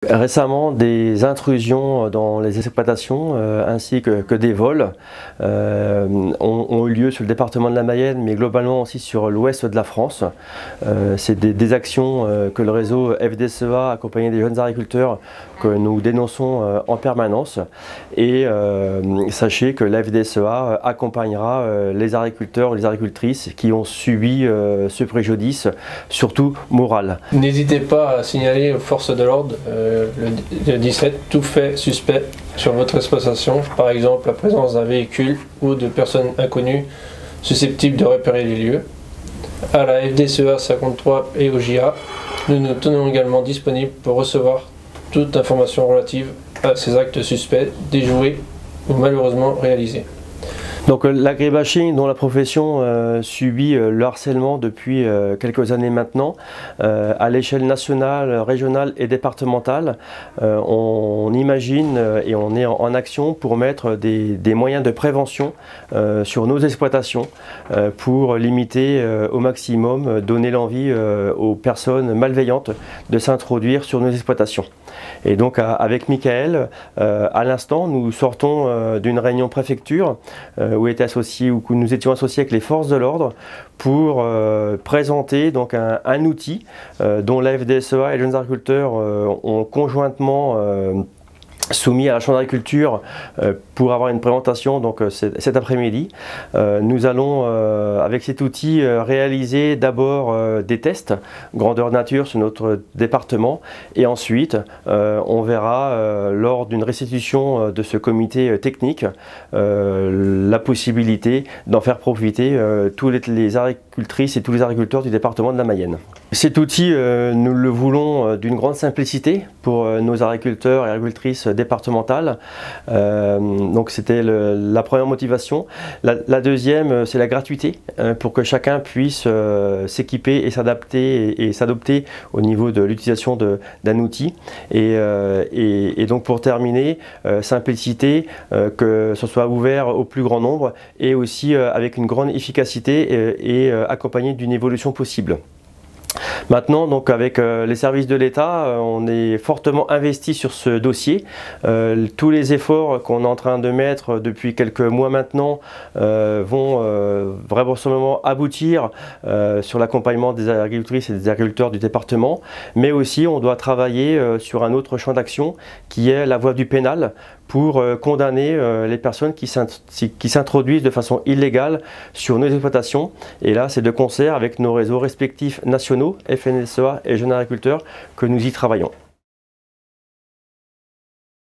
Récemment, des intrusions dans les exploitations ainsi que des vols ont eu lieu sur le département de la Mayenne, mais globalement aussi sur l'ouest de la France. C'est des actions que le réseau FDSEA, accompagné des jeunes agriculteurs, que nous dénonçons en permanence. Et sachez que la FDSEA accompagnera les agriculteurs ou les agricultrices qui ont subi ce préjudice, surtout moral. N'hésitez pas à signaler aux forces de l'ordre le 17 tout fait suspect sur votre exploitation, par exemple la présence d'un véhicule ou de personnes inconnues susceptibles de repérer les lieux. À la FDSEA 53 et au JA, nous nous tenons également disponibles pour recevoir toute information relative à ces actes suspects, déjoués ou malheureusement réalisés. Donc l'agribashing, dont la profession subit le harcèlement depuis quelques années maintenant, à l'échelle nationale, régionale et départementale, on imagine et on est en action pour mettre des moyens de prévention sur nos exploitations pour limiter au maximum, donner l'envie aux personnes malveillantes de s'introduire sur nos exploitations. Et donc avec Michael, à l'instant, nous sortons d'une réunion préfecture où nous étions associés avec les forces de l'ordre pour présenter donc un outil dont la FDSEA et les jeunes agriculteurs ont conjointement soumis à la Chambre d'agriculture pour avoir une présentation donc cet après-midi. Nous allons avec cet outil réaliser d'abord des tests grandeur nature sur notre département et ensuite on verra lors d'une restitution de ce comité technique la possibilité d'en faire profiter tous les agricultrices et tous les agriculteurs du département de la Mayenne. Cet outil, nous le voulons d'une grande simplicité pour nos agriculteurs et agricultrices départementales. Donc c'était la première motivation. La deuxième, c'est la gratuité pour que chacun puisse s'équiper et s'adapter et s'adopter au niveau de l'utilisation d'un outil. Et donc pour terminer, simplicité, que ce soit ouvert au plus grand nombre et aussi avec une grande efficacité et accompagné d'une évolution possible. Maintenant, donc avec les services de l'État, on est fortement investi sur ce dossier. Tous les efforts qu'on est en train de mettre depuis quelques mois maintenant vont vraisemblablement aboutir sur l'accompagnement des agricultrices et des agriculteurs du département. Mais aussi, on doit travailler sur un autre champ d'action qui est la voie du pénal pour condamner les personnes qui s'introduisent de façon illégale sur nos exploitations. Et là, c'est de concert avec nos réseaux respectifs nationaux, FDSEA et Jeunes Agriculteurs, que nous y travaillons.